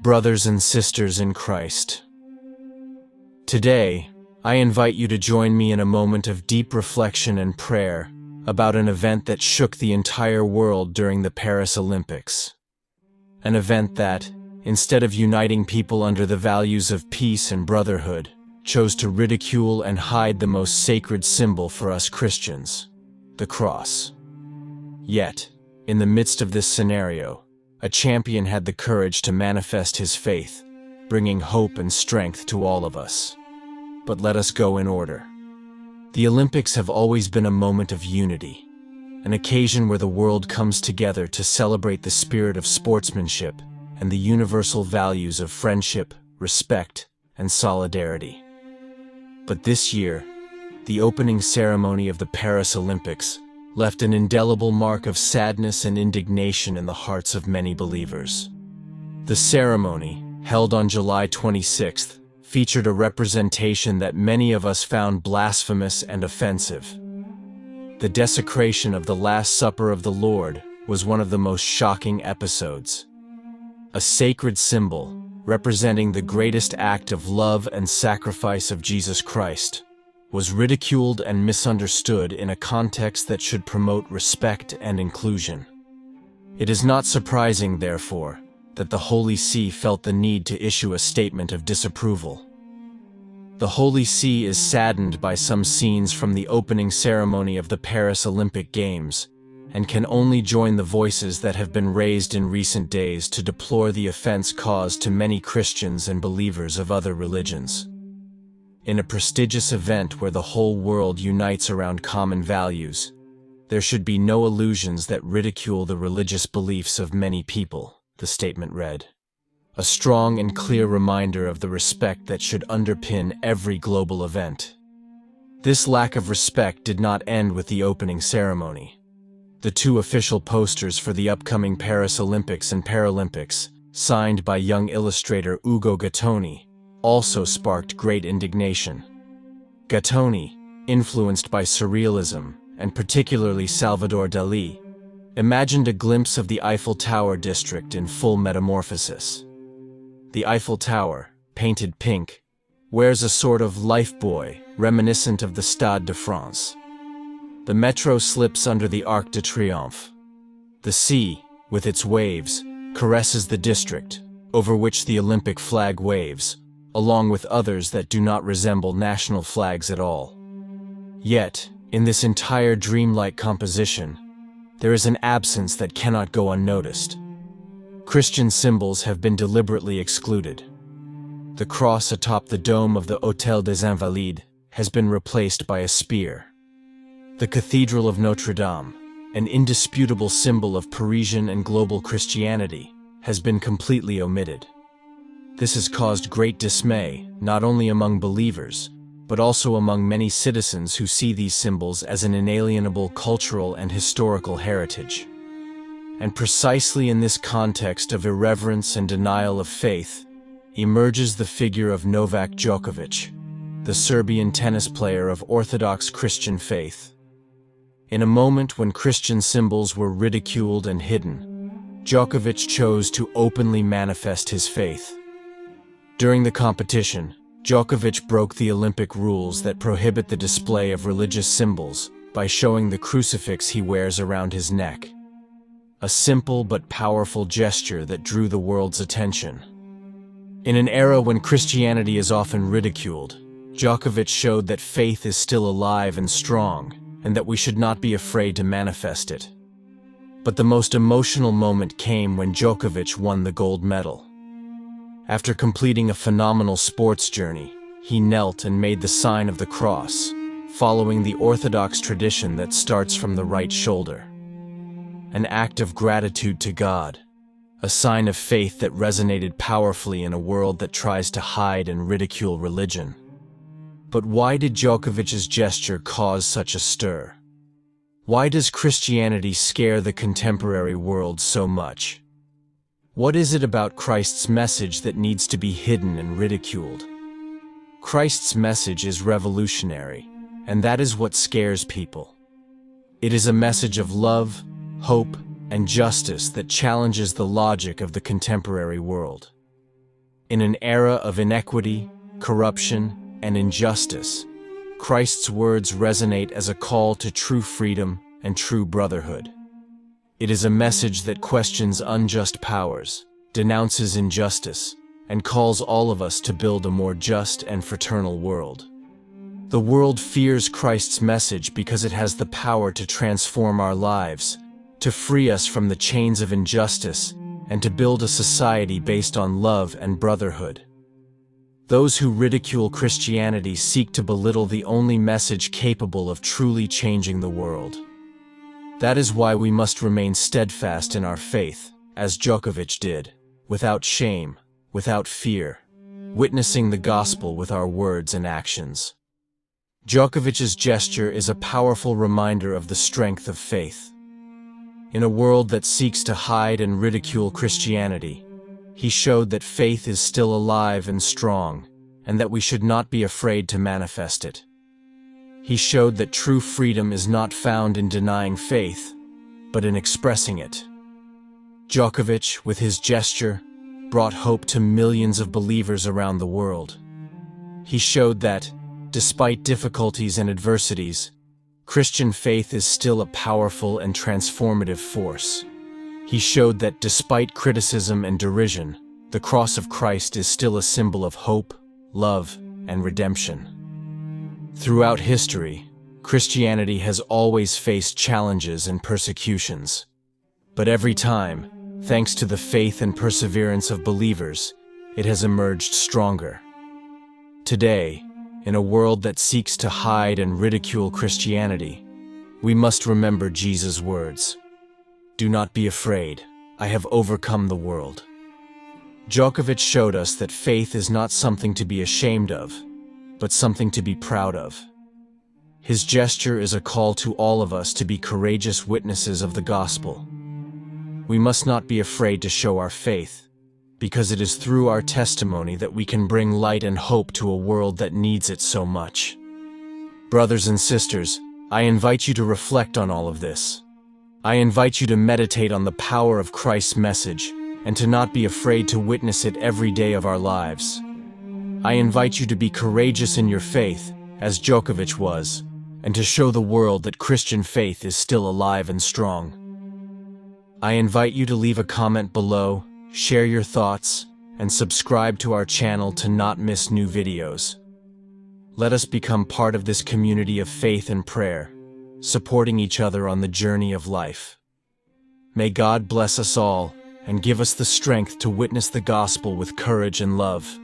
brothers and sisters in Christ. Today, I invite you to join me in a moment of deep reflection and prayer about an event that shook the entire world during the Paris Olympics. An event that, instead of uniting people under the values of peace and brotherhood, chose to ridicule and hide the most sacred symbol for us Christians, the cross. Yet, in the midst of this scenario, a champion had the courage to manifest his faith, bringing hope and strength to all of us. But let us go in order. The Olympics have always been a moment of unity, an occasion where the world comes together to celebrate the spirit of sportsmanship and the universal values of friendship, respect, and solidarity. But this year, the opening ceremony of the Paris Olympics left an indelible mark of sadness and indignation in the hearts of many believers. The ceremony, held on July 26th, featured a representation that many of us found blasphemous and offensive. The desecration of the Last Supper of the Lord was one of the most shocking episodes. A sacred symbol, representing the greatest act of love and sacrifice of Jesus Christ, was ridiculed and misunderstood in a context that should promote respect and inclusion. It is not surprising, therefore, that the Holy See felt the need to issue a statement of disapproval. The Holy See is saddened by some scenes from the opening ceremony of the Paris Olympic Games, and can only join the voices that have been raised in recent days to deplore the offense caused to many Christians and believers of other religions. In a prestigious event where the whole world unites around common values, there should be no illusions that ridicule the religious beliefs of many people, the statement read. A strong and clear reminder of the respect that should underpin every global event. This lack of respect did not end with the opening ceremony. The two official posters for the upcoming Paris Olympics and Paralympics, signed by young illustrator Ugo Gattoni, also sparked great indignation. Gattoni, influenced by surrealism, and particularly Salvador Dalí, imagined a glimpse of the Eiffel Tower district in full metamorphosis. The Eiffel Tower, painted pink, wears a sort of lifebuoy reminiscent of the Stade de France. The metro slips under the Arc de Triomphe. The sea, with its waves, caresses the district, over which the Olympic flag waves, along with others that do not resemble national flags at all. Yet, in this entire dreamlike composition, there is an absence that cannot go unnoticed. Christian symbols have been deliberately excluded. The cross atop the dome of the Hôtel des Invalides has been replaced by a spear. The Cathedral of Notre Dame, an indisputable symbol of Parisian and global Christianity, has been completely omitted. This has caused great dismay, not only among believers, but also among many citizens who see these symbols as an inalienable cultural and historical heritage. And precisely in this context of irreverence and denial of faith, emerges the figure of Novak Djokovic, the Serbian tennis player of Orthodox Christian faith. In a moment when Christian symbols were ridiculed and hidden, Djokovic chose to openly manifest his faith. During the competition, Djokovic broke the Olympic rules that prohibit the display of religious symbols by showing the crucifix he wears around his neck. A simple but powerful gesture that drew the world's attention. In an era when Christianity is often ridiculed, Djokovic showed that faith is still alive and strong, and that we should not be afraid to manifest it. But the most emotional moment came when Djokovic won the gold medal. After completing a phenomenal sports journey, he knelt and made the sign of the cross, following the Orthodox tradition that starts from the right shoulder. An act of gratitude to God, a sign of faith that resonated powerfully in a world that tries to hide and ridicule religion. But why did Djokovic's gesture cause such a stir? Why does Christianity scare the contemporary world so much? What is it about Christ's message that needs to be hidden and ridiculed? Christ's message is revolutionary, and that is what scares people. It is a message of love, hope, and justice that challenges the logic of the contemporary world. In an era of inequity, corruption, and injustice, Christ's words resonate as a call to true freedom and true brotherhood. It is a message that questions unjust powers, denounces injustice, and calls all of us to build a more just and fraternal world. The world fears Christ's message because it has the power to transform our lives, to free us from the chains of injustice, and to build a society based on love and brotherhood. Those who ridicule Christianity seek to belittle the only message capable of truly changing the world. That is why we must remain steadfast in our faith, as Djokovic did, without shame, without fear, witnessing the gospel with our words and actions. Djokovic's gesture is a powerful reminder of the strength of faith. In a world that seeks to hide and ridicule Christianity, he showed that faith is still alive and strong, and that we should not be afraid to manifest it. He showed that true freedom is not found in denying faith, but in expressing it. Djokovic, with his gesture, brought hope to millions of believers around the world. He showed that, despite difficulties and adversities, Christian faith is still a powerful and transformative force. He showed that despite criticism and derision, the cross of Christ is still a symbol of hope, love, and redemption. Throughout history, Christianity has always faced challenges and persecutions. But every time, thanks to the faith and perseverance of believers, it has emerged stronger. Today, in a world that seeks to hide and ridicule Christianity, we must remember Jesus' words. Do not be afraid, I have overcome the world. Djokovic showed us that faith is not something to be ashamed of, but something to be proud of. His gesture is a call to all of us to be courageous witnesses of the gospel. We must not be afraid to show our faith, because it is through our testimony that we can bring light and hope to a world that needs it so much. Brothers and sisters, I invite you to reflect on all of this. I invite you to meditate on the power of Christ's message and to not be afraid to witness it every day of our lives. I invite you to be courageous in your faith, as Djokovic was, and to show the world that Christian faith is still alive and strong. I invite you to leave a comment below, share your thoughts, and subscribe to our channel to not miss new videos. Let us become part of this community of faith and prayer, supporting each other on the journey of life. May God bless us all and give us the strength to witness the gospel with courage and love.